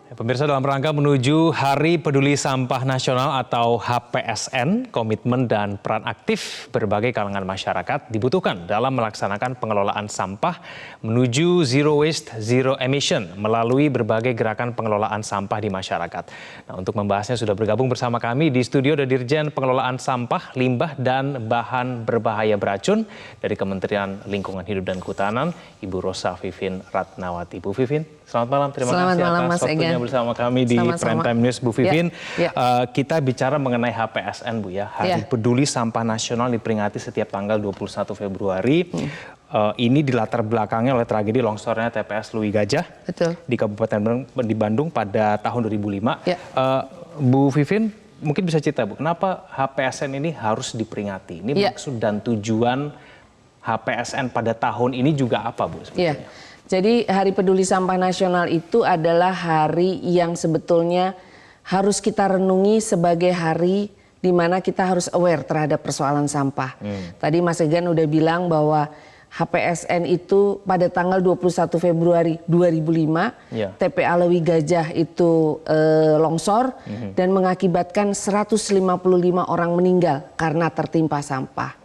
Pemirsa, dalam rangka menuju Hari Peduli Sampah Nasional atau HPSN, komitmen dan peran aktif berbagai kalangan masyarakat dibutuhkan dalam melaksanakan pengelolaan sampah menuju zero waste, zero emission melalui berbagai gerakan pengelolaan sampah di masyarakat. Nah, untuk membahasnya sudah bergabung bersama kami di studio ada Dirjen Pengelolaan Sampah, Limbah, dan Bahan Berbahaya Beracun dari Kementerian Lingkungan Hidup dan Kehutanan, Ibu Rosa Vivin Ratnawati. Bu Vivin, selamat malam. Terima kasih atas waktunya bersama kami di Prime Time News, Bu Vivin. Kita bicara mengenai HPSN, Bu ya. Hari Peduli Sampah Nasional diperingati setiap tanggal 21 Februari. Ini dilatar belakangnya oleh tragedi longsornya TPS Lui Gajah di Kabupaten Bandung pada tahun 2005. Bu Vivin, mungkin bisa cerita, Bu, kenapa HPSN ini harus diperingati? Ini maksud dan tujuan HPSN pada tahun ini juga apa, Bu? Sebetulnya? Jadi Hari Peduli Sampah Nasional itu adalah hari yang sebetulnya harus kita renungi sebagai hari di mana kita harus aware terhadap persoalan sampah. Tadi Mas Egan udah bilang bahwa HPSN itu pada tanggal 21 Februari 2005 TPA Lui Gajah itu longsor dan mengakibatkan 155 orang meninggal karena tertimpa sampah.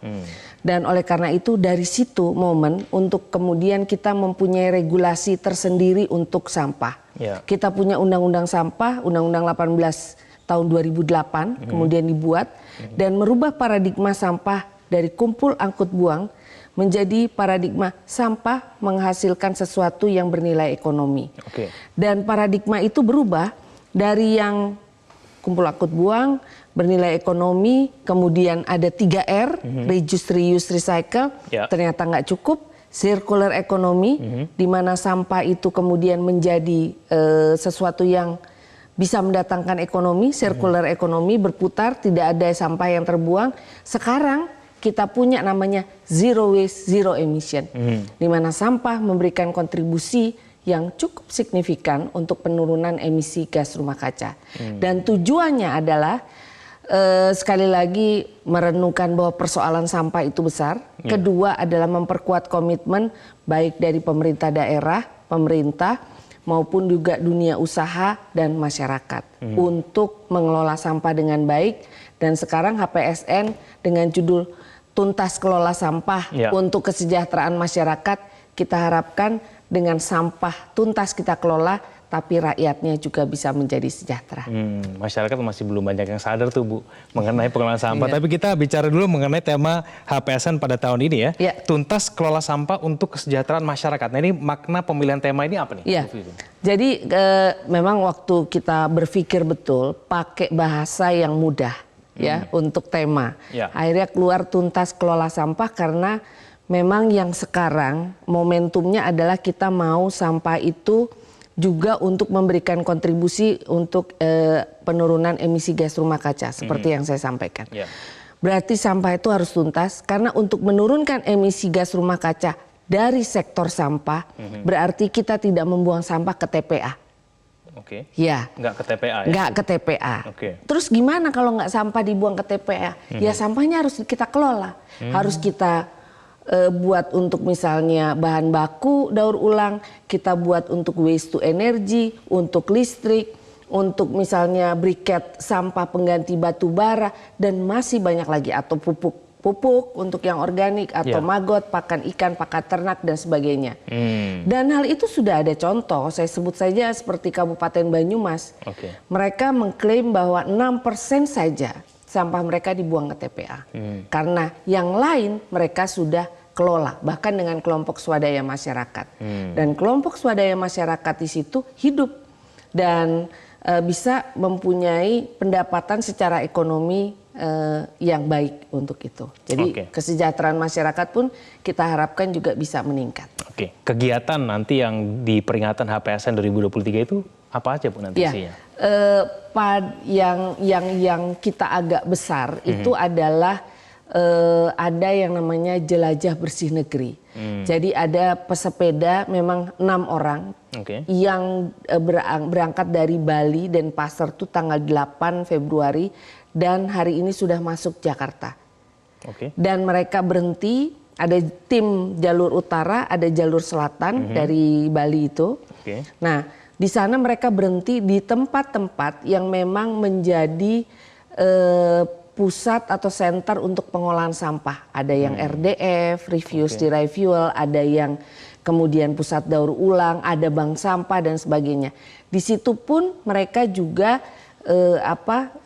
Dan oleh karena itu dari situ momen untuk kemudian kita mempunyai regulasi tersendiri untuk sampah. Kita punya Undang-Undang Sampah, Undang-Undang 18 tahun 2008 kemudian dibuat dan merubah paradigma sampah dari kumpul angkut buang menjadi paradigma sampah menghasilkan sesuatu yang bernilai ekonomi. Dan paradigma itu berubah dari yang kumpul angkut buang, bernilai ekonomi, kemudian ada 3R, reduce, reuse, recycle, ternyata nggak cukup, circular economy, di mana sampah itu kemudian menjadi sesuatu yang bisa mendatangkan ekonomi, circular economy, berputar, tidak ada sampah yang terbuang. Sekarang kita punya namanya zero waste, zero emission, di mana sampah memberikan kontribusi yang cukup signifikan untuk penurunan emisi gas rumah kaca. Dan tujuannya adalah sekali lagi merenungkan bahwa persoalan sampah itu besar. Kedua adalah memperkuat komitmen baik dari pemerintah daerah, pemerintah maupun juga dunia usaha dan masyarakat untuk mengelola sampah dengan baik. Dan sekarang HPSN dengan judul Tuntas Kelola Sampah untuk Kesejahteraan Masyarakat, kita harapkan dengan sampah tuntas kita kelola, tapi rakyatnya juga bisa menjadi sejahtera. Masyarakat masih belum banyak yang sadar tuh, Bu, mengenai pengelolaan sampah. Tapi kita bicara dulu mengenai tema HPSN pada tahun ini ya. Tuntas kelola sampah untuk kesejahteraan masyarakat. Nah, ini makna pemilihan tema ini apa nih? Jadi memang waktu kita berpikir betul, pakai bahasa yang mudah ya untuk tema. Akhirnya keluar tuntas kelola sampah karena memang yang sekarang momentumnya adalah kita mau sampah itu juga untuk memberikan kontribusi untuk penurunan emisi gas rumah kaca seperti yang saya sampaikan. Berarti sampah itu harus tuntas karena untuk menurunkan emisi gas rumah kaca dari sektor sampah berarti kita tidak membuang sampah ke TPA. Nggak ke TPA ya? Nggak ke TPA. Terus gimana kalau nggak sampah dibuang ke TPA? Ya sampahnya harus kita kelola, harus kita buat untuk misalnya bahan baku daur ulang, kita buat untuk waste to energy, untuk listrik, untuk misalnya briket sampah pengganti batu bara, dan masih banyak lagi, atau pupuk untuk yang organik, atau maggot, pakan ikan, pakan ternak, dan sebagainya. Dan hal itu sudah ada contoh, saya sebut saja seperti Kabupaten Banyumas. Mereka mengklaim bahwa 6% saja sampah mereka dibuang ke TPA. Karena yang lain mereka sudah kelola, bahkan dengan kelompok swadaya masyarakat. Dan kelompok swadaya masyarakat di situ hidup dan bisa mempunyai pendapatan secara ekonomi yang baik untuk itu. Jadi kesejahteraan masyarakat pun kita harapkan juga bisa meningkat. Kegiatan nanti yang di peringatan HPSN 2023 itu apa aja, Bu, nanti isinya? Yang kita agak besar itu adalah ada yang namanya jelajah bersih negeri. Jadi ada pesepeda memang 6 orang yang berangkat dari Bali dan Pasar itu tanggal 8 Februari dan hari ini sudah masuk Jakarta. Dan mereka berhenti, ada tim jalur utara, ada jalur selatan dari Bali itu. Nah, Di sana mereka berhenti di tempat-tempat yang memang menjadi pusat atau center untuk pengolahan sampah. Ada yang RDF, refuse derived fuel, ada yang kemudian pusat daur ulang, ada bank sampah dan sebagainya. Di situ pun mereka juga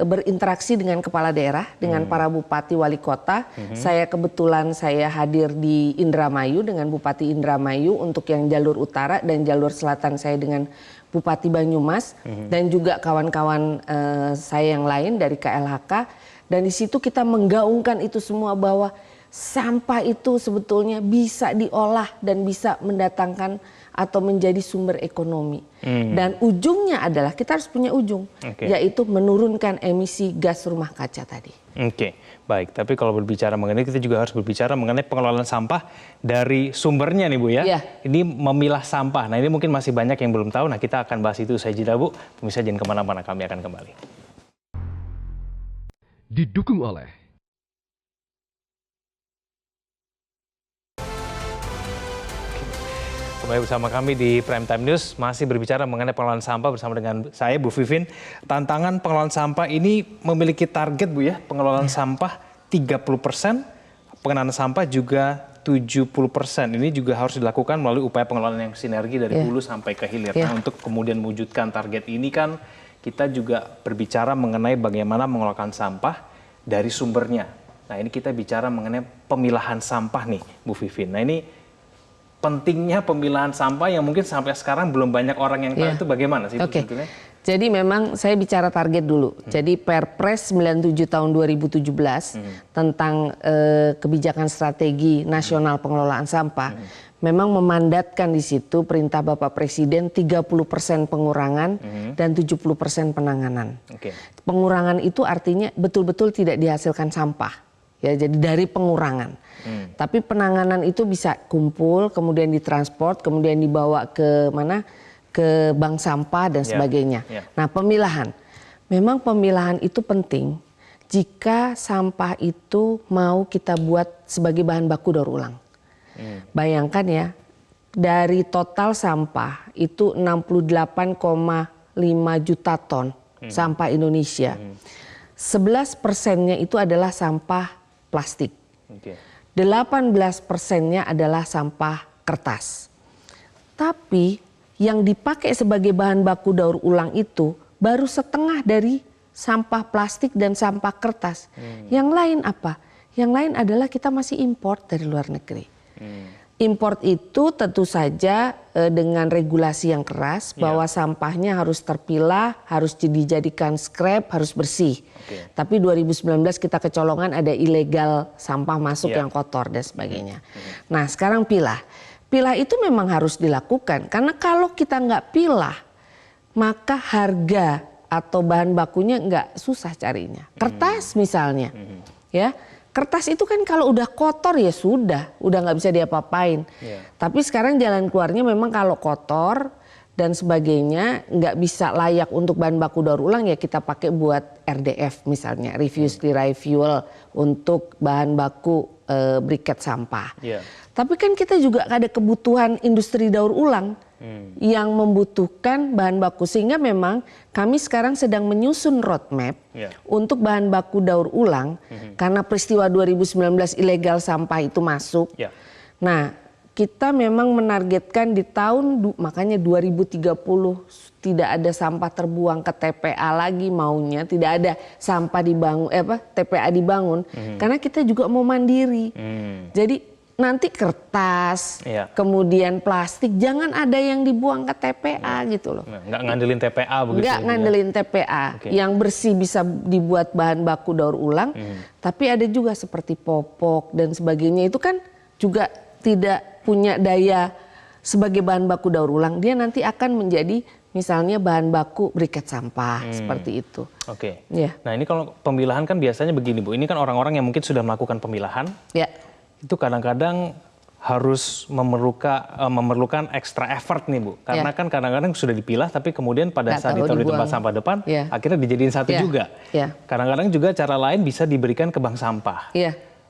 berinteraksi dengan kepala daerah, dengan para bupati wali kota. Saya kebetulan hadir di Indramayu dengan Bupati Indramayu untuk yang jalur utara, dan jalur selatan saya dengan Bupati Banyumas dan juga kawan-kawan saya yang lain dari KLHK. Dan di situ kita menggaungkan itu semua bahwa sampah itu sebetulnya bisa diolah dan bisa mendatangkan atau menjadi sumber ekonomi. Dan ujungnya adalah kita harus punya ujung, yaitu menurunkan emisi gas rumah kaca tadi. Oke, baik. Tapi kalau berbicara mengenai, kita juga harus berbicara mengenai pengelolaan sampah dari sumbernya nih Bu ya. Iya. Ini memilah sampah. Nah ini mungkin masih banyak yang belum tahu. Nah kita akan bahas itu usai jeda Bu. Pemirsa jangan kemana-mana, kami akan kembali. Didukung oleh Kembali bersama kami di Prime Time News, masih berbicara mengenai pengelolaan sampah bersama dengan saya Bu Vivin. Tantangan pengelolaan sampah ini memiliki target Bu ya, pengelolaan sampah 30%, pengenalan sampah juga 70%. Ini juga harus dilakukan melalui upaya pengelolaan yang sinergi dari hulu sampai ke hilir. Nah, untuk kemudian mewujudkan target ini kan kita juga berbicara mengenai bagaimana mengelolakan sampah dari sumbernya. Nah, ini kita bicara mengenai pemilahan sampah nih Bu Vivin. Nah, ini pentingnya pemilahan sampah yang mungkin sampai sekarang belum banyak orang yang tahu itu bagaimana sih sebetulnya? Jadi memang saya bicara target dulu. Jadi Perpres 97 tahun 2017 tentang kebijakan strategi nasional pengelolaan sampah memang memandatkan di situ perintah Bapak Presiden 30% pengurangan dan 70% penanganan. Pengurangan itu artinya betul-betul tidak dihasilkan sampah. Ya, jadi dari pengurangan. Tapi penanganan itu bisa kumpul, kemudian ditransport, kemudian dibawa ke mana? Ke bank sampah dan sebagainya. Nah, pemilahan. Memang pemilahan itu penting jika sampah itu mau kita buat sebagai bahan baku daur ulang. Bayangkan ya, dari total sampah itu 68,5 juta ton sampah Indonesia. 11%-nya itu adalah sampah plastik. 18%-nya adalah sampah kertas. Tapi yang dipakai sebagai bahan baku daur ulang itu baru setengah dari sampah plastik dan sampah kertas. Yang lain apa? Yang lain adalah kita masih import dari luar negeri. Import itu tentu saja dengan regulasi yang keras bahwa sampahnya harus terpilah, harus dijadikan scrap, harus bersih. Tapi 2019 kita kecolongan ada ilegal sampah masuk yang kotor dan sebagainya. Nah sekarang pilah. Pilah itu memang harus dilakukan karena kalau kita nggak pilah maka harga atau bahan bakunya nggak susah carinya. Kertas misalnya, ya. Kertas itu kan kalau udah kotor ya sudah nggak bisa diapa-apain. Tapi sekarang jalan keluarnya memang kalau kotor dan sebagainya nggak bisa layak untuk bahan baku daur ulang ya kita pakai buat RDF misalnya, refuse derived fuel untuk bahan baku briket sampah. Tapi kan kita juga ada kebutuhan industri daur ulang yang membutuhkan bahan baku sehingga memang kami sekarang sedang menyusun roadmap untuk bahan baku daur ulang karena peristiwa 2019 ilegal sampah itu masuk. Nah, kita memang menargetkan di tahun makanya 2030 tidak ada sampah terbuang ke TPA lagi maunya, tidak ada sampah dibangun TPA dibangun karena kita juga mau mandiri. Jadi nanti kertas, kemudian plastik, jangan ada yang dibuang ke TPA gitu loh. Nggak ngandelin TPA begitu. Nggak ngandelin TPA, yang bersih bisa dibuat bahan baku daur ulang. Tapi ada juga seperti popok dan sebagainya itu kan juga tidak punya daya sebagai bahan baku daur ulang. Dia nanti akan menjadi misalnya bahan baku briket sampah seperti itu. Nah ini kalau pemilahan kan biasanya begini Bu, ini kan orang-orang yang mungkin sudah melakukan pemilahan. Itu kadang-kadang harus memerlukan extra effort nih Bu. Karena kan kadang-kadang sudah dipilah tapi kemudian pada saat ditaruh di tempat sampah depan akhirnya dijadiin satu juga. Kadang-kadang juga cara lain bisa diberikan ke bank sampah.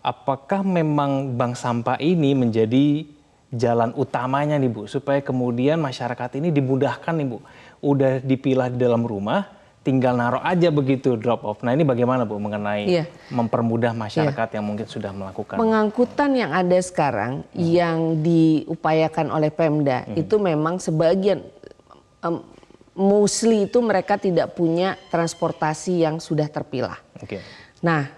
Apakah memang bank sampah ini menjadi jalan utamanya nih Bu supaya kemudian masyarakat ini dimudahkan nih Bu udah dipilah di dalam rumah, tinggal naruh aja begitu drop off. Nah ini bagaimana Bu mengenai mempermudah masyarakat yang mungkin sudah melakukan? Pengangkutan yang ada sekarang yang diupayakan oleh Pemda itu memang sebagian mostly itu mereka tidak punya transportasi yang sudah terpilah. Nah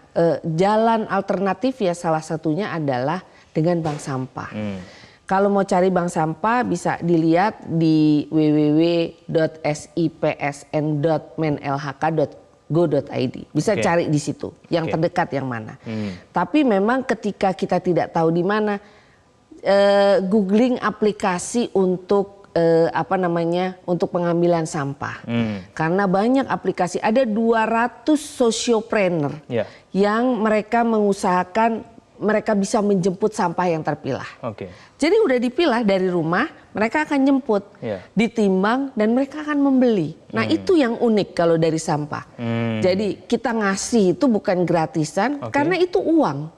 jalan alternatif ya salah satunya adalah dengan bank sampah. Kalau mau cari bank sampah bisa dilihat di www.sipsn.menlhk.go.id. Bisa cari di situ yang terdekat yang mana. Tapi memang ketika kita tidak tahu di mana, googling aplikasi untuk untuk pengambilan sampah. Karena banyak aplikasi, ada 200 sociopreneur yang mereka mengusahakan mereka bisa menjemput sampah yang terpilah. Jadi udah dipilah dari rumah, mereka akan jemput, ditimbang dan mereka akan membeli. Nah itu yang unik kalau dari sampah. Jadi kita ngasih itu bukan gratisan, karena itu uang,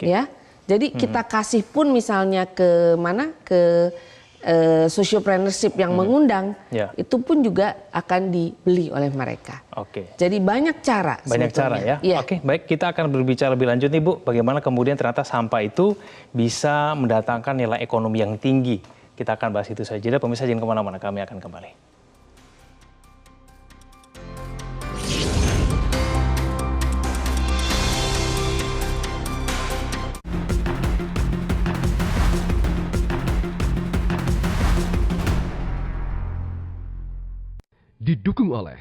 ya. Jadi kita kasih pun misalnya ke mana ke sociopreneurship yang mengundang, itu pun juga akan dibeli oleh mereka. Jadi banyak cara. Banyak cara ya. Oke, baik, kita akan berbicara lebih lanjut nih Bu, bagaimana kemudian ternyata sampah itu bisa mendatangkan nilai ekonomi yang tinggi. Kita akan bahas itu saja. Pemirsa jangan kemana-mana, kami akan kembali. Didukung oleh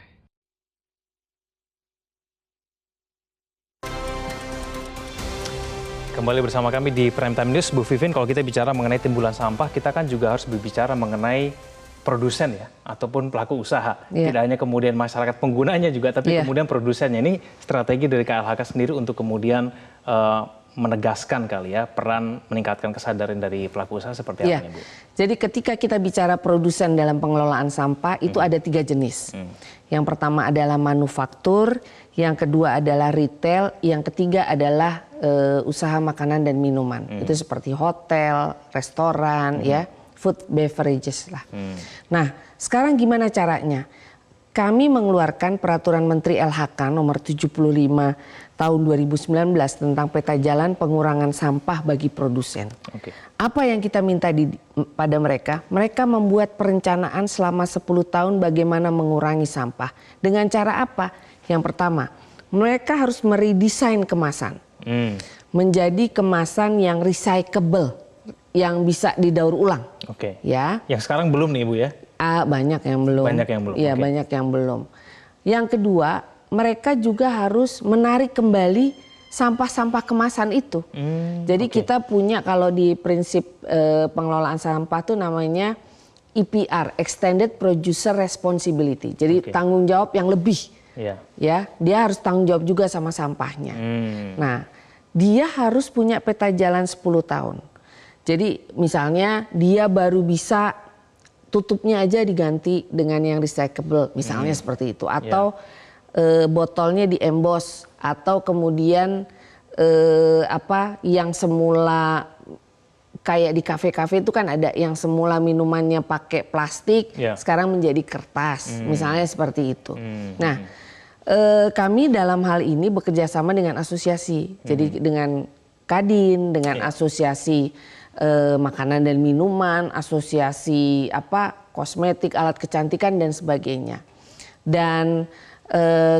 Kembali bersama kami di Prime Time News. Bu Vivin, kalau kita bicara mengenai timbulan sampah, kita kan juga harus berbicara mengenai produsen ya, ataupun pelaku usaha. Tidak hanya kemudian masyarakat penggunanya juga, tapi kemudian produsennya. Ini strategi dari KLHK sendiri untuk kemudian menegaskan kali ya peran meningkatkan kesadaran dari pelaku usaha seperti apa Bu? Jadi ketika kita bicara produsen dalam pengelolaan sampah itu ada 3 jenis. Yang pertama adalah manufaktur, yang kedua adalah retail, yang ketiga adalah usaha makanan dan minuman. Itu seperti hotel, restoran, ya, food beverages lah. Nah, sekarang gimana caranya? Kami mengeluarkan peraturan Menteri LHK nomor 75 tahun 2019 tentang peta jalan pengurangan sampah bagi produsen. Apa yang kita minta pada mereka? Mereka membuat perencanaan selama 10 tahun bagaimana mengurangi sampah. Dengan cara apa? Yang pertama, mereka harus meredesain kemasan. Menjadi kemasan yang recyclable, yang bisa didaur ulang. Ya. Yang sekarang belum nih Bu ya? Banyak yang belum. Banyak yang belum. Iya, banyak yang belum. Yang kedua, mereka juga harus menarik kembali sampah-sampah kemasan itu. Jadi kita punya kalau di prinsip pengelolaan sampah tuh namanya EPR, Extended Producer Responsibility. Jadi tanggung jawab yang lebih. Ya, dia harus tanggung jawab juga sama sampahnya. Nah, dia harus punya peta jalan 10 tahun. Jadi misalnya dia baru bisa tutupnya aja diganti dengan yang recyclable, misalnya seperti itu, atau botolnya diembos, atau kemudian yang semula kayak di kafe-kafe itu kan ada yang semula minumannya pakai plastik, sekarang menjadi kertas, misalnya seperti itu. Nah, kami dalam hal ini bekerja sama dengan asosiasi, jadi dengan Kadin, dengan asosiasi makanan dan minuman, asosiasi kosmetik, alat kecantikan dan sebagainya. Dan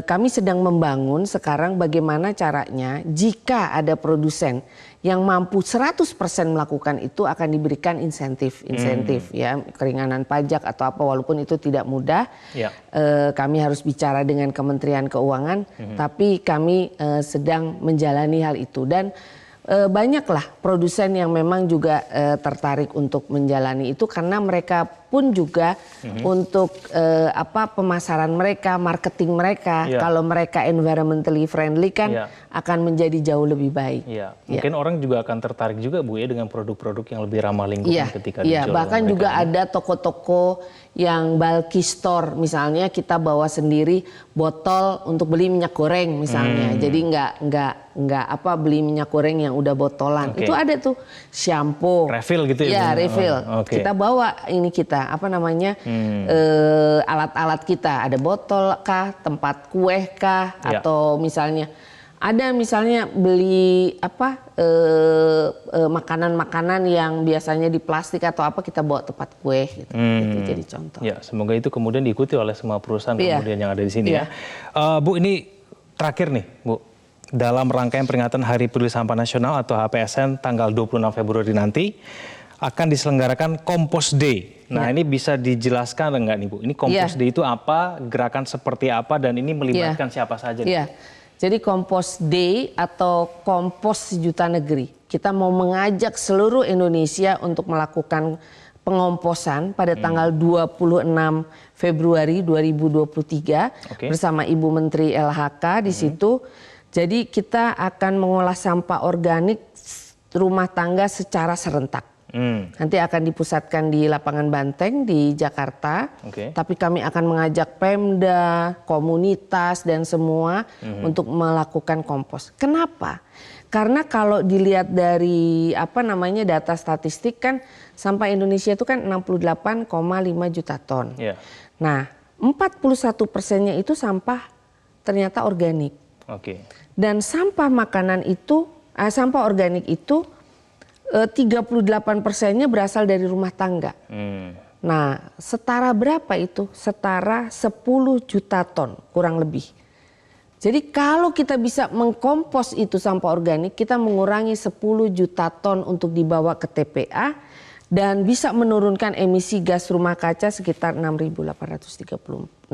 kami sedang membangun sekarang bagaimana caranya jika ada produsen yang mampu 100% melakukan itu akan diberikan insentif ya, keringanan pajak atau apa, walaupun itu tidak mudah. Kami harus bicara dengan Kementerian Keuangan, tapi kami sedang menjalani hal itu. Dan banyaklah produsen yang memang juga tertarik untuk menjalani itu karena mereka pun juga untuk pemasaran mereka, marketing mereka, kalau mereka environmentally friendly kan akan menjadi jauh lebih baik. Mungkin orang juga akan tertarik juga Bu ya dengan produk-produk yang lebih ramah lingkungan ketika dijual. Bahkan juga ada toko-toko yang bulky store, misalnya kita bawa sendiri botol untuk beli minyak goreng misalnya. Jadi nggak beli minyak goreng yang udah botolan. Itu ada tuh shampoo. Refill gitu ya? Iya, refill. Kita bawa ini kita apa namanya alat-alat kita, ada botol kah, tempat kue kah, atau misalnya beli apa makanan-makanan yang biasanya di plastik atau apa kita bawa tempat kue gitu. Itu jadi contoh. Ya, semoga itu kemudian diikuti oleh semua perusahaan kemudian yang ada di sini ya. Bu, ini terakhir nih, Bu. Dalam rangkaian peringatan Hari Peduli Sampah Nasional atau HPSN tanggal 26 Februari nanti akan diselenggarakan Kompos Day. Nah, ini bisa dijelaskan enggak nih, Bu? Ini Kompos Day itu apa, gerakan seperti apa, dan ini melibatkan siapa saja nih? Jadi Kompos Day atau Kompos Sejuta Negeri, kita mau mengajak seluruh Indonesia untuk melakukan pengomposan pada tanggal 26 Februari 2023 bersama Ibu Menteri LHK di situ. Jadi kita akan mengolah sampah organik rumah tangga secara serentak. Nanti akan dipusatkan di lapangan Banteng di Jakarta, tapi kami akan mengajak Pemda, komunitas dan semua untuk melakukan kompos. Kenapa? Karena kalau dilihat dari data statistik kan sampah Indonesia itu kan 68,5 juta ton. Nah, 41%-nya itu sampah ternyata organik. Dan sampah makanan itu, sampah organik itu 38%-nya berasal dari rumah tangga. Nah, setara berapa itu? Setara 10 juta ton kurang lebih. Jadi kalau kita bisa mengkompos itu sampah organik, kita mengurangi 10 juta ton untuk dibawa ke TPA dan bisa menurunkan emisi gas rumah kaca sekitar 6.836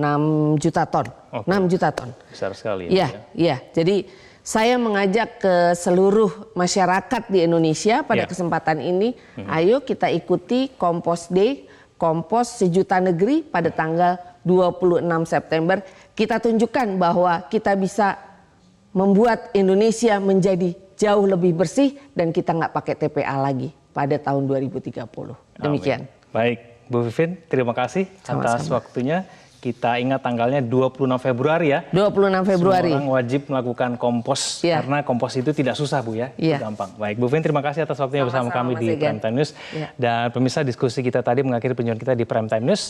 juta ton. 6 juta ton. Besar sekali ya. Iya. Jadi saya mengajak ke seluruh masyarakat di Indonesia pada kesempatan ini, ayo kita ikuti Kompos Day, Kompos Sejuta Negeri pada tanggal 26 September. Kita tunjukkan bahwa kita bisa membuat Indonesia menjadi jauh lebih bersih dan kita nggak pakai TPA lagi pada tahun 2030. Demikian. Baik, Bu Vivin, terima kasih atas waktunya. Kita ingat tanggalnya 26 Februari ya. 26 Februari. Semua orang wajib melakukan kompos karena kompos itu tidak susah, Bu ya. Itu gampang. Baik, Bu Vivin, terima kasih atas waktunya bersama kami di Prime Time News. Dan pemirsa, diskusi kita tadi mengakhiri perjumpaan kita di Prime Time News.